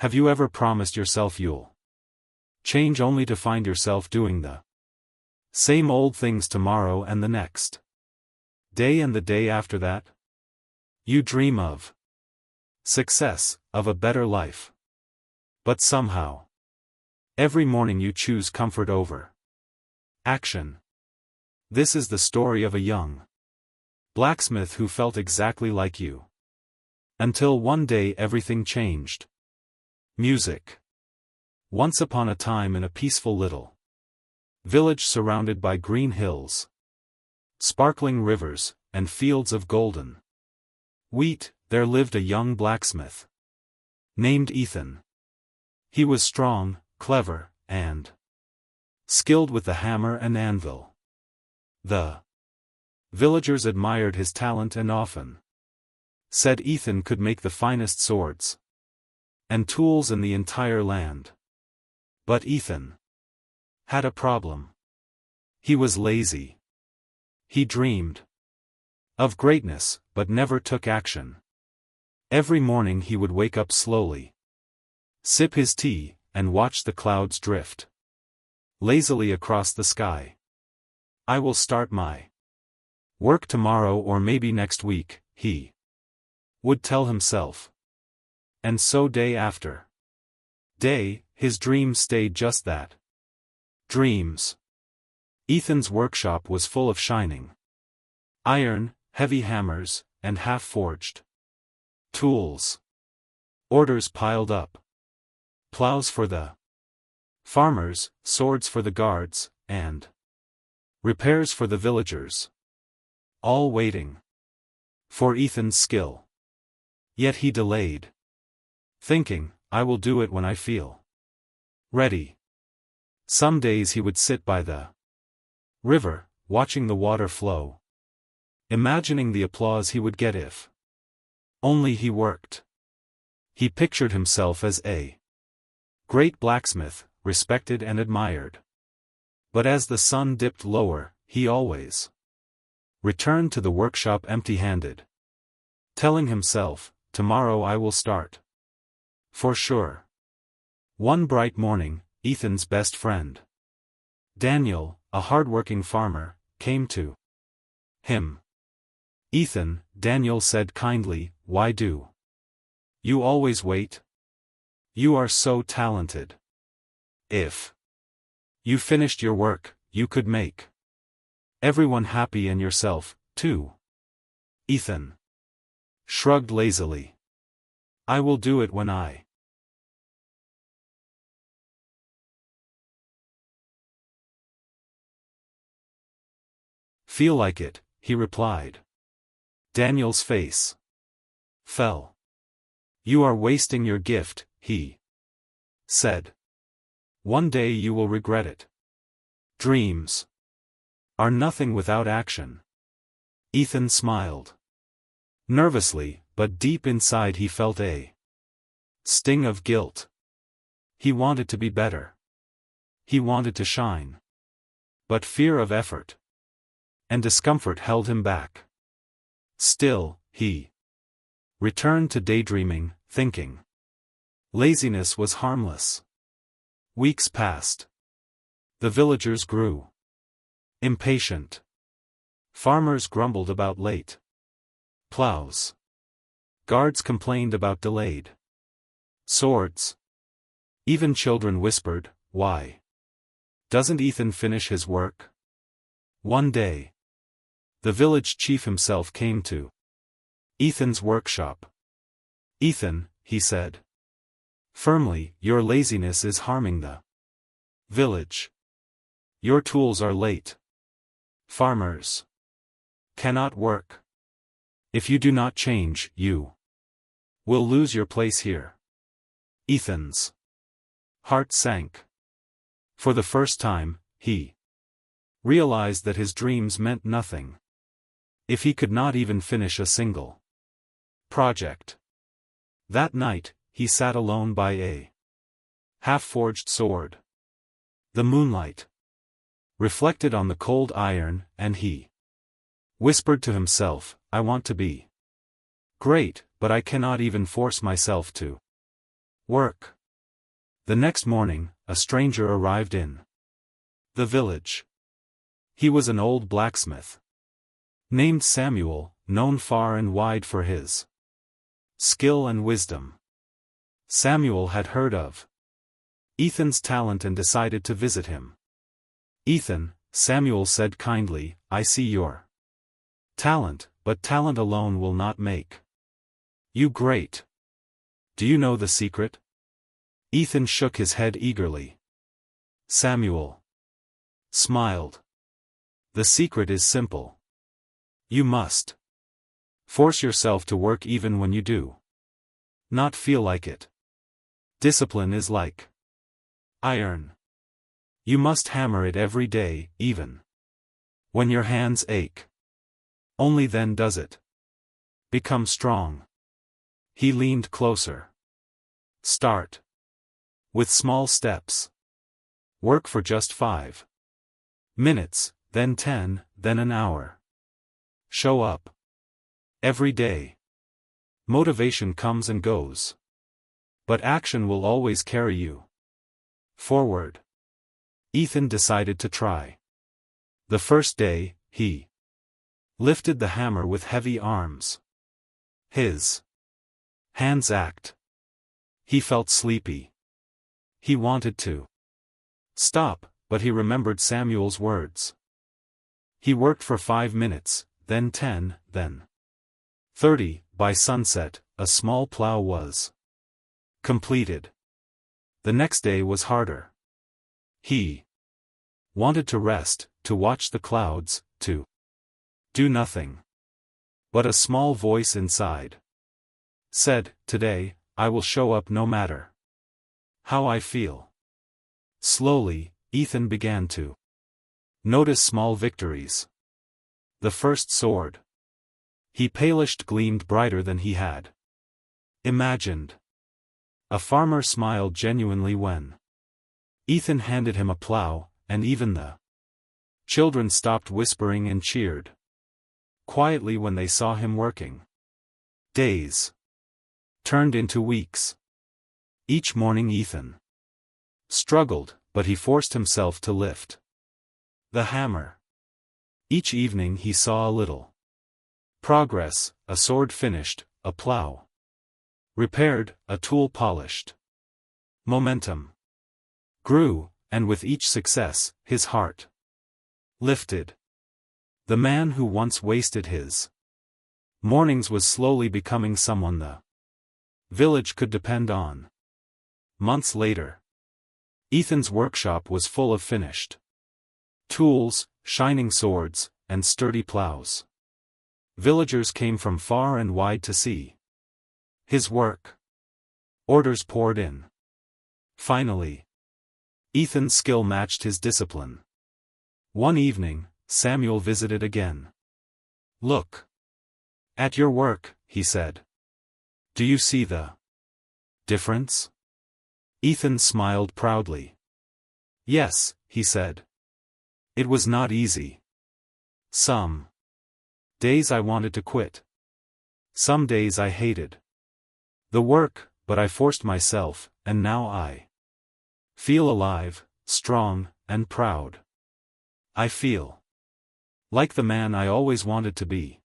Have you ever promised yourself you'll change only to find yourself doing the same old things tomorrow and the next day and the day after that? You dream of success, of a better life. But somehow, every morning you choose comfort over action. This is the story of a young blacksmith who felt exactly like you. Until one day everything changed. Music. Once upon a time in a peaceful little village surrounded by green hills, sparkling rivers, and fields of golden wheat, there lived a young blacksmith named Ethan. He was strong, clever, and skilled with the hammer and anvil. The villagers admired his talent and often said Ethan could make the finest swords and tools in the entire land. But Ethan had a problem. He was lazy. He dreamed of greatness, but never took action. Every morning he would wake up slowly, sip his tea, and watch the clouds drift lazily across the sky. I will start my work tomorrow or maybe next week, he would tell himself. And so day after day, his dreams stayed just that. Dreams. Ethan's workshop was full of shining iron, heavy hammers, and half-forged tools. Orders piled up. Plows for the farmers, swords for the guards, and repairs for the villagers. All waiting for Ethan's skill. Yet he delayed, thinking, I will do it when I feel ready. Some days he would sit by the river, watching the water flow, imagining the applause he would get if only he worked. He pictured himself as a great blacksmith, respected and admired. But as the sun dipped lower, he always returned to the workshop empty-handed, telling himself, tomorrow I will start for sure. One bright morning, Ethan's best friend, Daniel, a hard-working farmer, came to him. Ethan, Daniel said kindly, why do you always wait? You are so talented. If you finished your work, you could make everyone happy and yourself, too. Ethan shrugged lazily. I will do it when I feel like it, he replied. Daniel's face fell. You are wasting your gift, he said. One day you will regret it. Dreams are nothing without action. Ethan smiled nervously, but deep inside he felt a sting of guilt. He wanted to be better. He wanted to shine. But fear of effort and discomfort held him back. Still, he returned to daydreaming, thinking laziness was harmless. Weeks passed. The villagers grew impatient. Farmers grumbled about late plows. Guards complained about delayed swords. Even children whispered, why doesn't Ethan finish his work? One day, the village chief himself came to Ethan's workshop. Ethan, he said firmly, your laziness is harming the village. Your tools are late. Farmers cannot work. If you do not change, you will lose your place here. Ethan's heart sank. For the first time, he realized that his dreams meant nothing if he could not even finish a single project. That night, he sat alone by a half-forged sword. The moonlight reflected on the cold iron, and he whispered to himself, I want to be great, but I cannot even force myself to Work. The next morning, a stranger arrived in the village. He was an old blacksmith named Samuel, known far and wide for his skill and wisdom. Samuel had heard of Ethan's talent and decided to visit him. "Ethan," Samuel said kindly, "I see your talent, but talent alone will not make you great. Do you know the secret?" Ethan shook his head eagerly. Samuel smiled. "The secret is simple. You must force yourself to work even when you do not feel like it. Discipline is like iron. You must hammer it every day, even when your hands ache. Only then does it become strong." He leaned closer. "Start with small steps. Work for just 5 minutes, then 10, then an hour. Show up every day. Motivation comes and goes, but action will always carry you forward." Ethan decided to try. The first day, he lifted the hammer with heavy arms. His hands ached. He felt sleepy. He wanted to stop, but he remembered Samuel's words. He worked for 5 minutes, then 10, then 30. By sunset, a small plow was completed. The next day was harder. He wanted to rest, to watch the clouds, to do nothing. But a small voice inside said, "Today, I will show up no matter how I feel." Slowly, Ethan began to notice small victories. The first sword he polished gleamed brighter than he had imagined. A farmer smiled genuinely when Ethan handed him a plow, and even the children stopped whispering and cheered quietly when they saw him working. Days turned into weeks. Each morning Ethan struggled, but he forced himself to lift the hammer. Each evening he saw a little progress: a sword finished, a plow repaired, a tool polished. Momentum grew, and with each success, his heart lifted. The man who once wasted his mornings was slowly becoming someone the village could depend on. Months later, Ethan's workshop was full of finished tools, shining swords, and sturdy plows. Villagers came from far and wide to see his work. Orders poured in. Finally, Ethan's skill matched his discipline. One evening, Samuel visited again. "Look at your work," he said. "Do you see the difference?" Ethan smiled proudly. "Yes," he said. "It was not easy. Some days I wanted to quit. Some days I hated the work, but I forced myself, and now I feel alive, strong, and proud. I feel like the man I always wanted to be."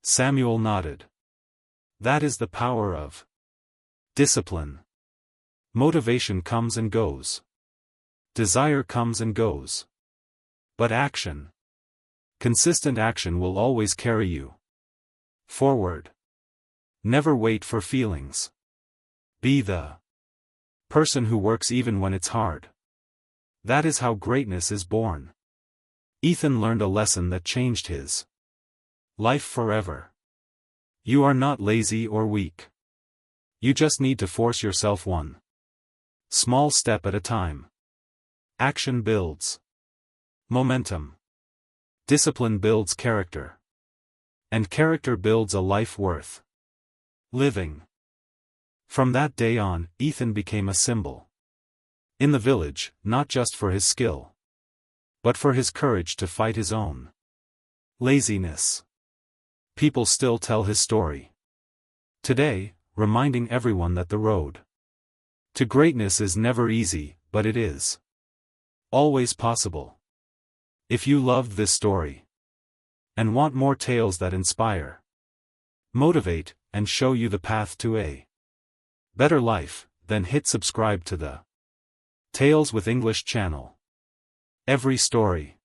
Samuel nodded. That is the power of discipline. Motivation comes and goes. Desire comes and goes. But action, consistent action, will always carry you forward. Never wait for feelings. Be the person who works even when it's hard. That is how greatness is born. Ethan learned a lesson that changed his life forever. You are not lazy or weak. You just need to force yourself one small step at a time. Action builds momentum. Discipline builds character. And character builds a life worth living. From that day on, Ethan became a symbol in the village, not just for his skill, but for his courage to fight his own laziness. People still tell his story today, reminding everyone that the road To greatness is never easy, but it is always possible. If you loved this story and want more tales that inspire, motivate, and show you the path to a better life, then hit subscribe to the Tales with English channel. Every story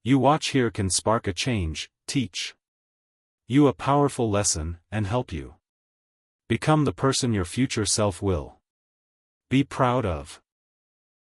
you watch here can spark a change, teach you a powerful lesson, and help you become the person your future self will be proud of.